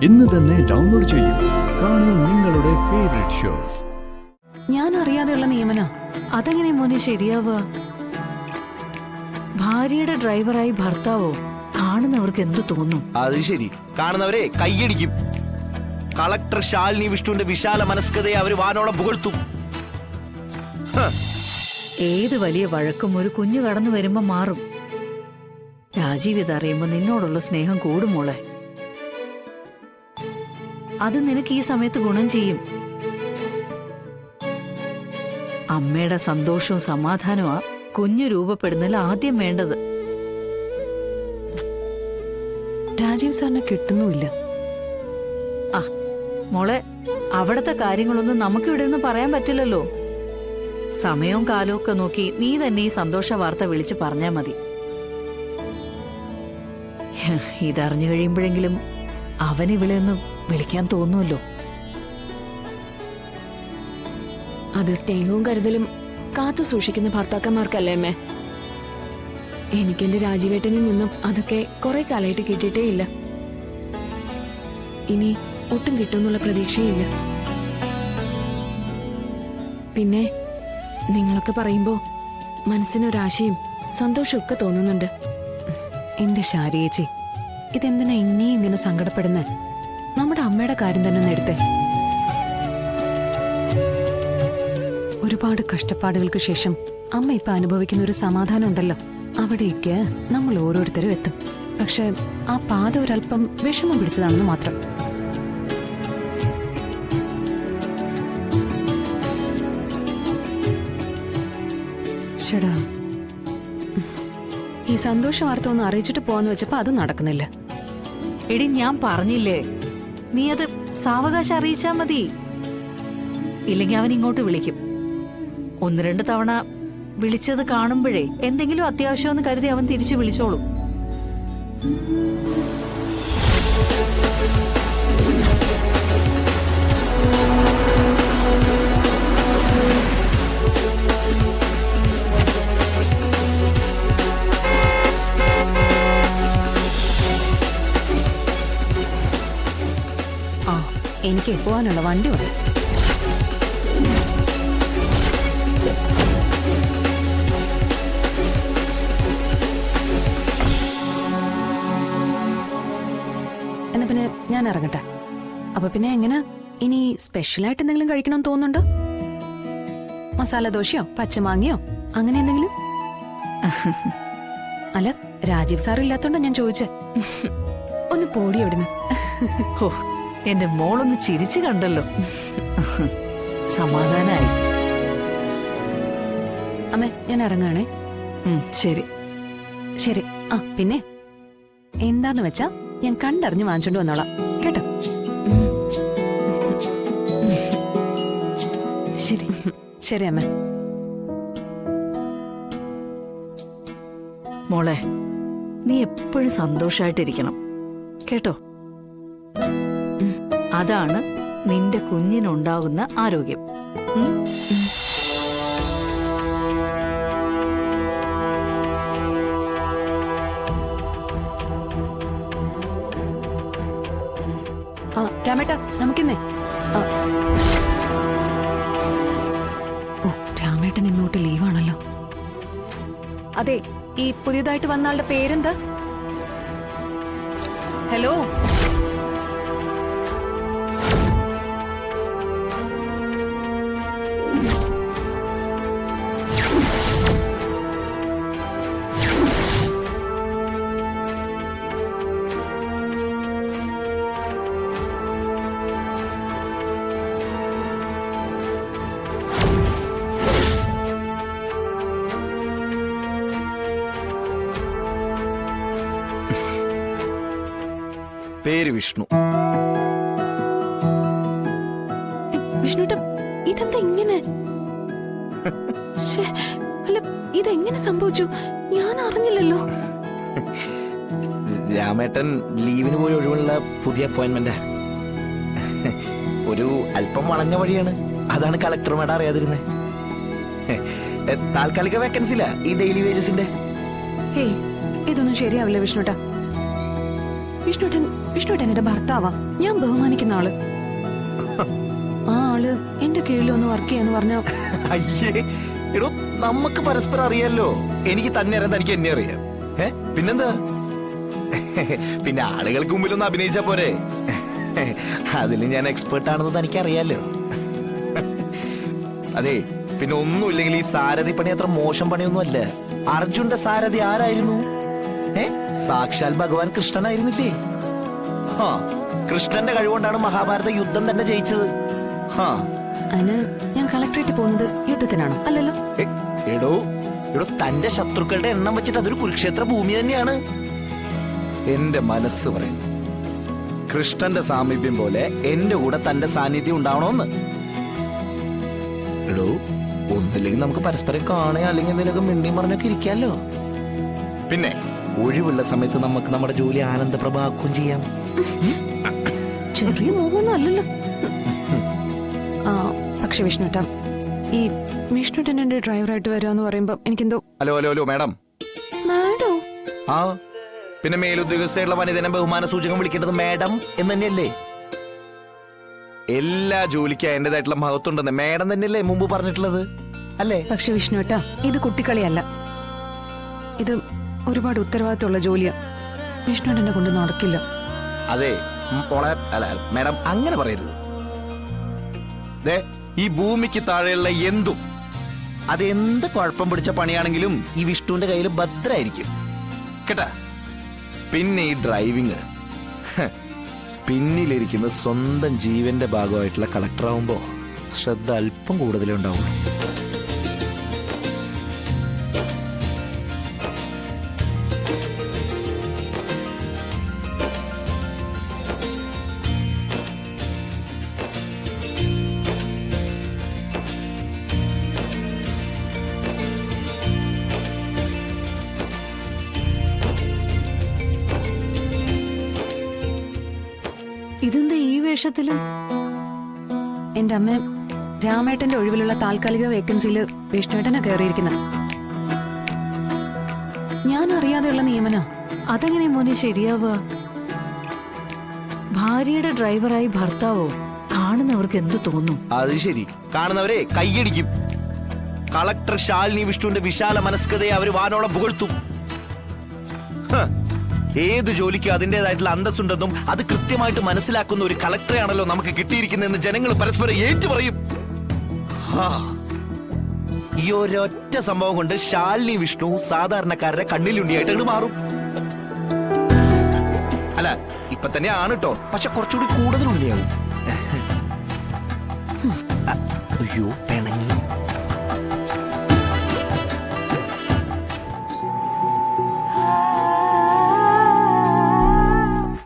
ഇന്ന് തന്നെ ഡൗൺലോഡ് ചെയ്യൂ. കാണൂ നിങ്ങളുടെ ഫേവറേറ്റ് ഷോസ്. ഞാൻ അറിയാതെയുള്ള നിയമന അതെങ്ങനെ മോനെ ശരിയാവുക? ഭാര്യയുടെ ഡ്രൈവറായി ഭർത്താവോ? കാണുന്നവർക്ക് എന്തു തോന്നും? അത് ശരി, കാണുന്നവരെ കൈയടിക്കും. കളക്ടർ ശാലിനി വിഷ്ണുവിന്റെ വിശാല മനസ്കതയെ അവര് വാനോളം പുകഴ്ത്തും. ഏത് വലിയ വഴക്കും ഒരു കുഞ്ഞു കടന്നു വരുമ്പോ മാറും. രാജീവ് ഇതറിയുമ്പോ നിന്നോടുള്ള സ്നേഹം കൂടും മോളെ. അത് നിനക്ക് ഈ സമയത്ത് ഗുണം ചെയ്യും. അമ്മയുടെ സന്തോഷവും സമാധാനവും കുഞ്ഞു രൂപപ്പെടുന്നതിൽ ആദ്യം വേണ്ടത്. രാജീവ് സാറിനെ കിട്ടുന്നുമില്ല. ആ മോളെ, അവിടത്തെ കാര്യങ്ങളൊന്നും നമുക്കിവിടെ നിന്ന് പറയാൻ പറ്റില്ലല്ലോ. സമയവും കാലവും ഒക്കെ നോക്കി നീ തന്നെ ഈ സന്തോഷ വാർത്ത വിളിച്ച് പറഞ്ഞാ മതി. ഇതറിഞ്ഞു കഴിയുമ്പോഴെങ്കിലും അവനിവിടെ ഒന്ന് വിളിക്കാൻ തോന്നുമല്ലോ. അത് സ്നേഹവും കരുതലും കാത്തു സൂക്ഷിക്കുന്ന ഭർത്താക്കന്മാർക്കല്ലേ അമ്മേ? എനിക്കെന്റെ രാജീവേട്ടനിൽ നിന്നും അതൊക്കെ കുറെ കാലമായിട്ട് കിട്ടിയിട്ടേ ഇല്ല. ഇനി ഒട്ടും കിട്ടുമെന്നുള്ള പ്രതീക്ഷയില്ല. പിന്നെ നിങ്ങളൊക്കെ പറയുമ്പോ മനസ്സിനൊരാശയും സന്തോഷവും ഒക്കെ തോന്നുന്നുണ്ട്. എന്റെ ശാരിയേച്ചി, ഇതെന്തിനാ ഇനിയും ഇങ്ങനെ സങ്കടപ്പെടുന്നേ? നമ്മുടെ അമ്മയുടെ കാര്യം തന്നെ ഒന്ന് എടുത്തേ. ഒരുപാട് കഷ്ടപ്പാടുകൾക്ക് ശേഷം അമ്മ ഇപ്പൊ അനുഭവിക്കുന്ന ഒരു സമാധാനം ഉണ്ടല്ലോ, അവിടേക്ക് നമ്മൾ ഓരോരുത്തരും എത്തും. പക്ഷെ ആ പാത ഒരല്പം വിഷമം പിടിച്ചതാണെന്ന് മാത്രം. ഷടാ, ഈ സന്തോഷ വാർത്ത ഒന്ന് അറിയിച്ചിട്ട് പോവാന്ന് വെച്ചപ്പോ അത് നടക്കുന്നില്ല. എടി, ഞാൻ പറഞ്ഞില്ലേ, നീ അത് സാവകാശം അറിയിച്ചാ മതി. ഇല്ലെങ്കിൽ അവൻ ഇങ്ങോട്ട് വിളിക്കും. 1-2 തവണ വിളിച്ചത് കാണുമ്പോഴേ എന്തെങ്കിലും അത്യാവശ്യമെന്ന് കരുതി അവൻ തിരിച്ചു വിളിച്ചോളും. ആ, എനിക്ക് പോവാനുള്ള വണ്ടി വന്നു. എന്നാ പിന്നെ ഞാൻ ഇറങ്ങട്ടെ. അപ്പൊ പിന്നെ എങ്ങനെ ഇനി സ്പെഷ്യലായിട്ട് എന്തെങ്കിലും കഴിക്കണമെന്ന് തോന്നുന്നുണ്ടോ? മസാല ദോശയോ പച്ചമാങ്ങയോ അങ്ങനെ എന്തെങ്കിലും? അല്ല, രാജീവ് സാർ ഇല്ലാത്തോണ്ടാ ഞാൻ ചോദിച്ചേ. ഒന്ന് പോടി അവിടുന്ന്. ഓ, എന്റെ മോളൊന്ന് ചിരിച്ചു കണ്ടല്ലോ. സമാധാനായി. അമ്മേ, ഞാൻ ഇറങ്ങാണേ. ശരി ശരി. ആ പിന്നെ എന്താന്ന് വെച്ചാ ഞാൻ കണ്ടറിഞ്ഞ് വാങ്ങിച്ചോണ്ട് വന്നോളാം കേട്ടോ. ശരി ശരി അമ്മ. മോളെ, നീ എപ്പോഴും സന്തോഷായിട്ടിരിക്കണം കേട്ടോ. അതാണ് നിന്റെ കുഞ്ഞിനുണ്ടാകുന്ന ആരോഗ്യം. ആ രാമേട്ട, നമുക്കിന്നേ. ഓ, രാമേട്ടൻ ഇന്നോട്ട് ലീവാണല്ലോ. അതെ, ഈ പുതിയതായിട്ട് വന്ന ആളുടെ പേരെന്താ? ഹലോ, പേര് വിഷ്ണു. വിഷ്ണുട്ട, ഇതെന്താ ഇങ്ങനെ? അല്ല, ഇതെങ്ങനെ സംഭവിച്ചു? ഞാൻ അറിഞ്ഞില്ലല്ലോ. രാമേട്ടൻ ലീവിന് പോയി ഒഴിവുള്ള പുതിയ അപ്പോയിന്റ്മെന്റാ. ഒരു അല്പം വളഞ്ഞ വഴിയാണ്, അതാണ് കളക്ടർ മേഡം അറിയാതിരുന്നേ. താൽക്കാലിക വേക്കൻസി ഇല്ല ഈ ഡെയിലി വേജസിന്റെ. ഹേയ്, ഇതൊന്നും ശരിയാവില്ല വിഷ്ണുട്ടാ. വിഷ്ണുട്ടൻ എന്റെ ഭർത്താവാ, ഞാൻ ബഹുമാനിക്കുന്ന ആള്. ആ ആള് എന്റെ കീഴിൽ ഒന്ന് വർക്ക് ചെയ്യാന്ന് പറഞ്ഞ അയ്യേ എടോ, നമുക്ക് പരസ്പരം അറിയാലോ. എനിക്ക് തന്നെ അറിയാം, തനിക്ക് എന്നെ അറിയാം. പിന്നെന്താ? പിന്നെ ആളുകൾക്ക് മുമ്പിലൊന്ന് അഭിനയിച്ചാ പോരെ? അതിൽ ഞാൻ എക്സ്പേർട്ട് ആണെന്ന് തനിക്കറിയാലോ. അതെ, പിന്നെ ഒന്നുമില്ലെങ്കിൽ ഈ സാരഥി പണി അത്ര മോശം പണിയൊന്നും അല്ല. അർജുന്റെ സാരഥി ആരായിരുന്നു? സാക്ഷാൽ ഭഗവാൻ കൃഷ്ണനായിരുന്നില്ലേ? കൃഷ്ണന്റെ കഴിവുകൊണ്ടാണ് മഹാഭാരത യുദ്ധം തന്നെ ജയിച്ചത്. അതിന് ഞാൻ കളക്ടറേറ്റ് പോകുന്നത് യുദ്ധത്തിനാണോ? അല്ലല്ലോ. എടോ തന്റെ ശത്രുക്കളുടെ എണ്ണം വെച്ചിട്ട് അതൊരു കുരുക്ഷേത്ര ഭൂമി തന്നെയാണ്. എന്റെ മനസ്സ് പറയുന്നു, കൃഷ്ണന്റെ സാമീപ്യം പോലെ എന്റെ കൂടെ തന്റെ സാന്നിധ്യം ഉണ്ടാവണോന്ന്. എടോ, ഒന്നില്ലെങ്കിൽ നമുക്ക് പരസ്പരം കാണുക, അല്ലെങ്കിൽ എന്തെങ്കിലുമൊക്കെ മിണ്ടിയും പറഞ്ഞൊക്കെ ഇരിക്കാലോ. പിന്നെ ഒഴിവുള്ള സമയത്ത് നമുക്ക് നമ്മുടെ ജോലി ആനന്ദപ്രഭാക്കുകയും ചെയ്യാം. ചെറിയ മോഹമൊന്നും അല്ലല്ലോ. പക്ഷെ വിഷ്ണുട്ട, ഈ വിഷ്ണുട്ടൻ എന്റെ ഡ്രൈവറായിട്ട് വരാന്ന് പറയുമ്പോ എനിക്കെന്തോ. Hello madam. മാഡോ? ആ, പിന്നെ മേലുദ്യോഗസ്ഥയുള്ള വനിതനെ ബഹുമാന സൂചകം വിളിക്കേണ്ടത് മാഡം എന്ന് തന്നെയല്ലേ? എല്ലാ ജോലിക്കും അതിൻ്റെതായിട്ടുള്ള മഹത്വം ഉണ്ടെന്ന് മാഡം തന്നെയല്ലേ മുമ്പ് പറഞ്ഞിട്ടുള്ളത്, അല്ലേ? പക്ഷെ വിഷ്ണുട്ട, ഇത് കുട്ടിക്കളിയല്ല. ഇത് ഒരുപാട് ഉത്തരവാദിത്തമുള്ള ജോലിയാ. വിഷ്ണുട്ടനെ കൊണ്ട് നടക്കില്ല. അതെ മാഡം, അങ്ങനെ പറയരുത്. ഈ ഭൂമിക്ക് താഴെയുള്ള എന്തും, അതെന്ത് കുഴപ്പം പിടിച്ച പണിയാണെങ്കിലും ഈ വിഷ്ണുവിന്റെ കയ്യിൽ ഭദ്രായിരിക്കും കേട്ടാ. പിന്നെ ഈ ഡ്രൈവിങ്, പിന്നിലിരിക്കുന്ന സ്വന്തം ജീവന്റെ ഭാഗമായിട്ടുള്ള കളക്ടറാവുമ്പോ ശ്രദ്ധ അല്പം കൂടുതലേ ഉണ്ടാവും. ഇതെന്താ ഈ വേഷത്തില്? എന്റെ അമ്മ രാമേട്ടന്റെ ഒഴിവിലുള്ള താൽക്കാലിക വേക്കൻസിയിൽ വിഷ്ണുട്ടനെ കയറിയിരിക്കുന്നത്. ഞാൻ അറിയാതെയുള്ള നിയമന. അതെങ്ങനെ മോനെ ശരിയാവുക? ഭാര്യയുടെ ഡ്രൈവറായി ഭർത്താവോ? കാണുന്നവർക്ക് എന്തു തോന്നും? അത് ശരി, കാണുന്നവരെ കൈയടിക്കും. കളക്ടർ ശാലിനി വിഷ്ണുവിന്റെ വിശാല മനസ്കതയെ അവര് വാനോളം പുകഴ്ത്തും. ഏത് ജോലിക്കും അതിൻ്റെതായിട്ടുള്ള അന്തസ്സുണ്ടെന്നും അത് കൃത്യമായിട്ട് മനസ്സിലാക്കുന്ന ഒരു കളക്ടറെയാണല്ലോ നമുക്ക് കിട്ടിയിരിക്കുന്നതെന്ന് ജനങ്ങൾ പരസ്പരം ഏറ്റു പറയും. ഈ ഒരൊറ്റ സംഭവം കൊണ്ട് ശാലിനി വിഷ്ണു സാധാരണക്കാരുടെ കണ്ണിലുണ്ടിയായിട്ട് മാറും. അല്ല, ഇപ്പൊ തന്നെയാണ് കേട്ടോ, പക്ഷെ കുറച്ചുകൂടി കൂടുതൽ ഉണ്ണിയാവും. അയ്യോ, പിണങ്ങി.